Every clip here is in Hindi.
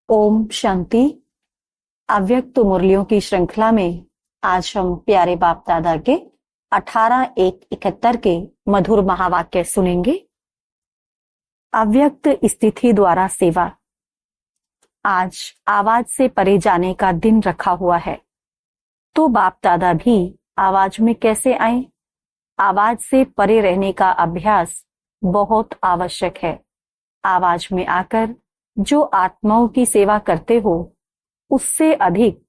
ओम शांति। अव्यक्त मुरलियों की श्रृंखला में आज हम प्यारे बाप दादा के 18-1-71 के मधुर महावाक्य सुनेंगे। अव्यक्त स्थिति द्वारा सेवा। आज आवाज से परे जाने का दिन रखा हुआ है, तो बाप दादा भी आवाज में कैसे आए? आवाज से परे रहने का अभ्यास बहुत आवश्यक है। आवाज में आकर जो आत्माओं की सेवा करते हो, उससे अधिक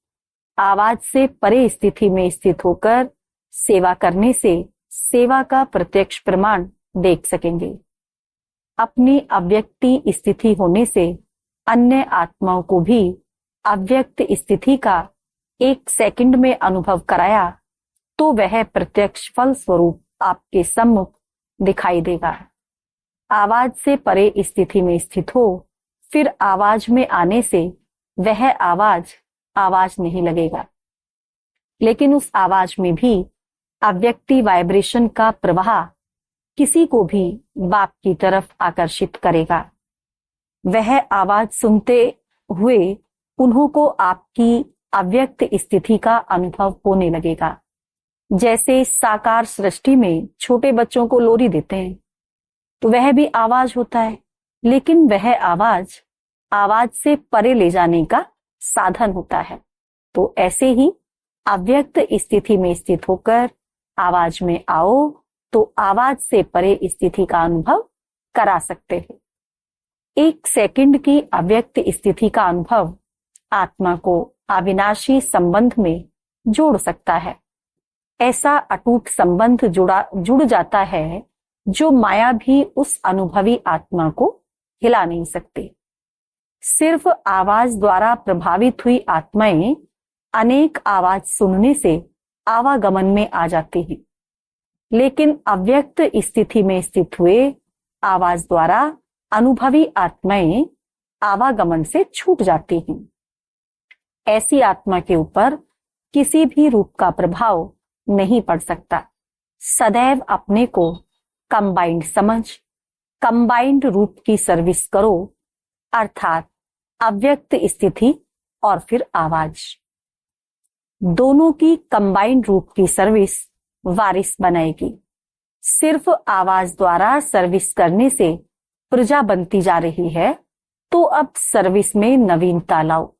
आवाज से परे स्थिति में स्थित होकर सेवा करने से सेवा का प्रत्यक्ष प्रमाण देख सकेंगे। अपनी अव्यक्ति स्थिति होने से अन्य आत्माओं को भी अव्यक्त स्थिति का 1 सेकंड में अनुभव कराया तो वह प्रत्यक्ष फल स्वरूप आपके सम्मुख दिखाई देगा। आवाज से परे स्थिति में स्थित हो, फिर आवाज में आने से वह आवाज नहीं लगेगा, लेकिन उस आवाज में भी अव्यक्ति वाइब्रेशन का प्रवाह किसी को भी बाप की तरफ आकर्षित करेगा। वह आवाज सुनते हुए उन्हों को आपकी अव्यक्त स्थिति का अनुभव होने लगेगा। जैसे साकार सृष्टि में छोटे बच्चों को लोरी देते हैं तो वह भी आवाज होता है, लेकिन वह आवाज से परे ले जाने का साधन होता है। तो ऐसे ही अव्यक्त स्थिति में स्थित होकर आवाज में आओ तो आवाज से परे स्थिति का अनुभव करा सकते हैं। 1 सेकंड की अव्यक्त स्थिति का अनुभव आत्मा को अविनाशी संबंध में जोड़ सकता है। ऐसा अटूट संबंध जुड़ जाता है जो माया भी उस अनुभवी आत्मा को हिला नहीं सकती। सिर्फ आवाज द्वारा प्रभावित हुई आत्माएं अनेक आवाज सुनने से आवागमन में आ जाती हैं, लेकिन अव्यक्त स्थिति में स्थित हुए आवाज द्वारा अनुभवी आत्माएं आवागमन से छूट जाती हैं। ऐसी आत्मा के ऊपर किसी भी रूप का प्रभाव नहीं पड़ सकता। सदैव अपने को कंबाइंड समझ कंबाइंड रूप की सर्विस करो, अर्थात अव्यक्त स्थिति और फिर आवाज, दोनों की कंबाइंड रूप की सर्विस वारिस बनाएगी। सिर्फ आवाज द्वारा सर्विस करने से प्रजा बनती जा रही है, तो अब सर्विस में नवीनता लाओ।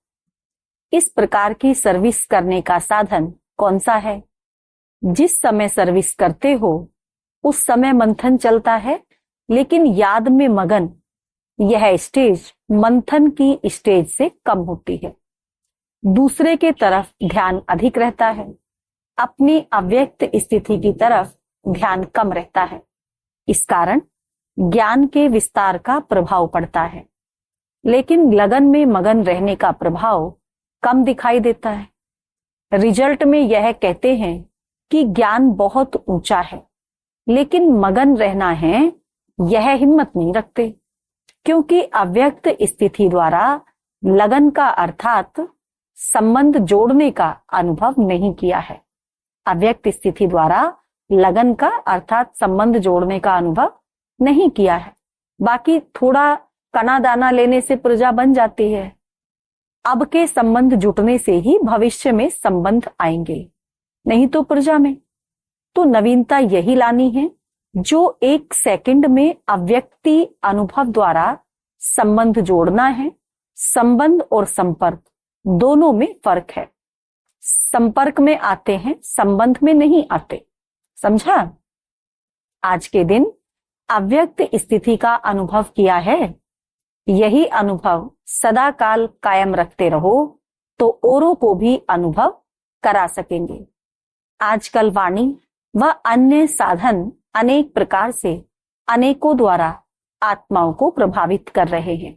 इस प्रकार की सर्विस करने का साधन कौन सा है? जिस समय सर्विस करते हो उस समय मंथन चलता है, लेकिन याद में मगन यह स्टेज मंथन की स्टेज से कम होती है। दूसरे के तरफ ध्यान अधिक रहता है, अपनी अव्यक्त स्थिति की तरफ ध्यान कम रहता है। इस कारण ज्ञान के विस्तार का प्रभाव पड़ता है, लेकिन लगन में मगन रहने का प्रभाव कम दिखाई देता है। रिजल्ट में यह कहते हैं कि ज्ञान बहुत ऊंचा है, लेकिन मगन रहना है यह हिम्मत नहीं रखते, क्योंकि अव्यक्त स्थिति द्वारा लगन का अर्थात संबंध जोड़ने का अनुभव नहीं किया है। अव्यक्त स्थिति द्वारा लगन का अर्थात संबंध जोड़ने का अनुभव नहीं किया है। बाकी थोड़ा कना दाना लेने से प्रजा बन जाती है। अब के संबंध जुटने से ही भविष्य में संबंध आएंगे, नहीं तो प्रजा में। तो नवीनता यही लानी है जो 1 सेकंड में अव्यक्ति अनुभव द्वारा संबंध जोड़ना है। संबंध और संपर्क दोनों में फर्क है। संपर्क में आते हैं, संबंध में नहीं आते। समझा? आज के दिन अव्यक्त स्थिति का अनुभव किया है, यही अनुभव सदा काल कायम रखते रहो तो औरों को भी अनुभव करा सकेंगे। आजकल वाणी व अन्य साधन अनेक प्रकार से अनेकों द्वारा आत्माओं को प्रभावित कर रहे हैं,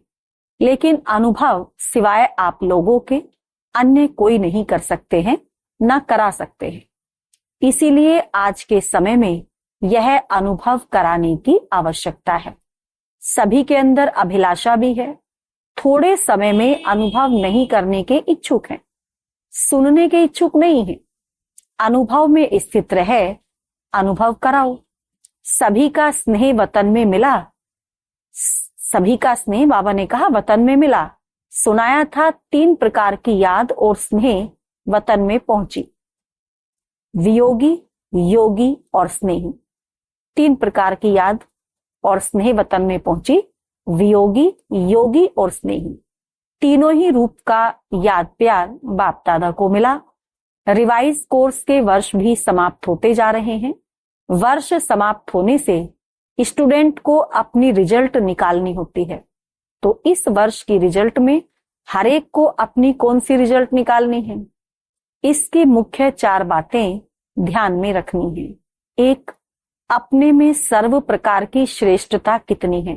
लेकिन अनुभव सिवाय आप लोगों के अन्य कोई नहीं कर सकते हैं, न करा सकते हैं। इसीलिए आज के समय में यह अनुभव कराने की आवश्यकता है। सभी के अंदर अभिलाषा भी है, थोड़े समय में अनुभव नहीं करने के इच्छुक हैं, सुनने के इच्छुक नहीं है। अनुभव में स्थित रहे, अनुभव कराओ। सभी का स्नेह वतन में मिला, सभी का स्नेह बाबा ने कहा वतन में मिला, सुनाया था 3 प्रकार की याद और स्नेह वतन में पहुंची। वियोगी, योगी और स्नेही। 3 प्रकार की याद और स्नेह वतन में पहुंची। वियोगी, योगी और स्नेही। तीनों ही रूप का याद प्यार बाप दादा को मिला। रिवाइज कोर्स के वर्ष भी समाप्त होते जा रहे हैं। वर्ष समाप्त होने से स्टूडेंट को अपनी रिजल्ट निकालनी होती है। तो इस वर्ष की रिजल्ट में हर एक को अपनी कौन सी रिजल्ट निकालनी है, इसकी मुख्य 4 बातें ध्यान में रखनी है। 1, अपने में सर्व प्रकार की श्रेष्ठता कितनी है।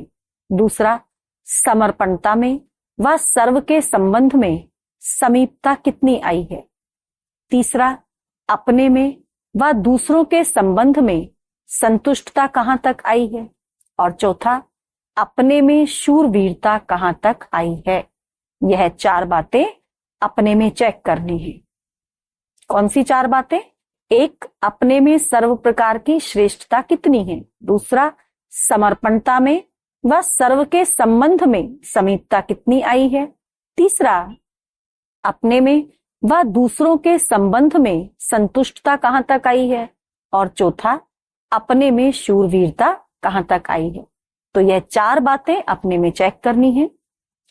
दूसरा, समर्पणता में व सर्व के संबंध में समीपता कितनी आई है। तीसरा, अपने में व दूसरों के संबंध में संतुष्टता कहां तक आई है। और चौथा, अपने में शूरवीरता कहां तक आई है। यह 4 बातें अपने में चेक करनी है। कौन सी 4 बातें? 1, अपने में सर्व प्रकार की श्रेष्ठता कितनी है। दूसरा, समर्पणता में व सर्व के संबंध में समीपता कितनी आई है। तीसरा, अपने में व दूसरों के संबंध में संतुष्टता कहां तक आई है। और चौथा, अपने में शूरवीरता कहां तक आई है। तो यह 4 बातें अपने में चेक करनी है।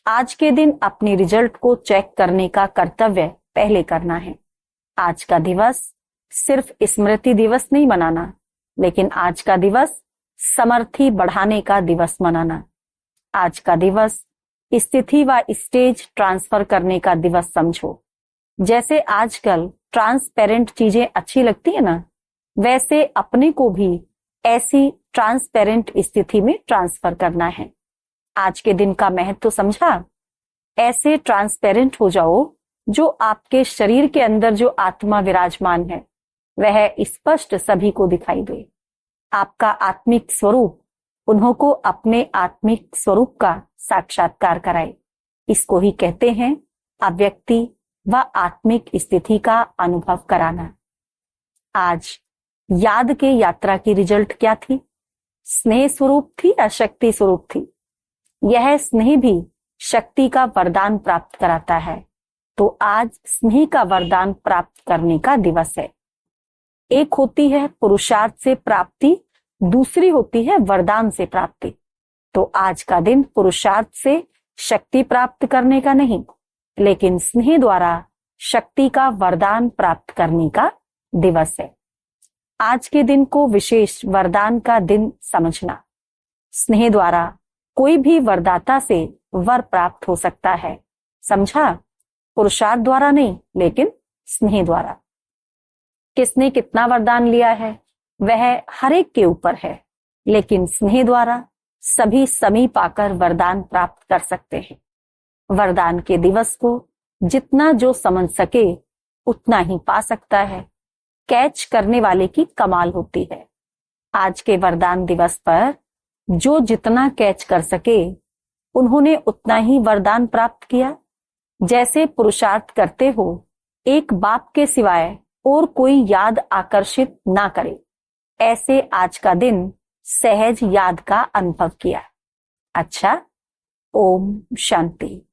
आज के दिन अपनी रिजल्ट को चेक करने का कर्तव्य पहले करना है। आज का दिवस सिर्फ स्मृति दिवस नहीं मनाना, लेकिन आज का दिवस समर्थी बढ़ाने का दिवस मनाना। आज का दिवस स्थिति व स्टेज ट्रांसफर करने का दिवस समझो। जैसे आजकल ट्रांसपेरेंट चीजें अच्छी लगती है ना, वैसे अपने को भी ऐसी ट्रांसपेरेंट स्थिति में ट्रांसफर करना है। आज के दिन का महत्व समझा? ऐसे ट्रांसपेरेंट हो जाओ जो आपके शरीर के अंदर जो आत्मा विराजमान है वह स्पष्ट सभी को दिखाई दे। आपका आत्मिक स्वरूप उन्हों को अपने आत्मिक स्वरूप का साक्षात्कार कराए। इसको ही कहते हैं अव्यक्ति व आत्मिक स्थिति का अनुभव कराना। आज याद के यात्रा की रिजल्ट क्या थी? स्नेह स्वरूप थी या शक्ति स्वरूप थी? यह स्नेह भी शक्ति का वरदान प्राप्त कराता है। तो आज स्नेह का वरदान प्राप्त करने का दिवस है। एक होती है पुरुषार्थ से प्राप्ति, दूसरी होती है वरदान से प्राप्ति। तो आज का दिन पुरुषार्थ से शक्ति प्राप्त करने का नहीं, लेकिन स्नेह द्वारा शक्ति का वरदान प्राप्त करने का दिवस है। आज के दिन को विशेष वरदान का दिन समझना। स्नेह द्वारा कोई भी वरदाता से वर प्राप्त हो सकता है, समझा? पुरुषार्थ द्वारा नहीं, लेकिन स्नेह द्वारा। किसने कितना वरदान लिया है वह हर एक के ऊपर है, लेकिन स्नेह द्वारा सभी समीप आकर वरदान प्राप्त कर सकते हैं। वरदान के दिवस को जितना जो समझ सके उतना ही पा सकता है। कैच करने वाले की कमाल होती है। आज के वरदान दिवस पर जो जितना कैच कर सके उन्होंने उतना ही वरदान प्राप्त किया। जैसे पुरुषार्थ करते हो, एक बाप के सिवाय और कोई याद आकर्षित ना करे, ऐसे आज का दिन सहज याद का अनुभव किया। अच्छा, ओम शांति।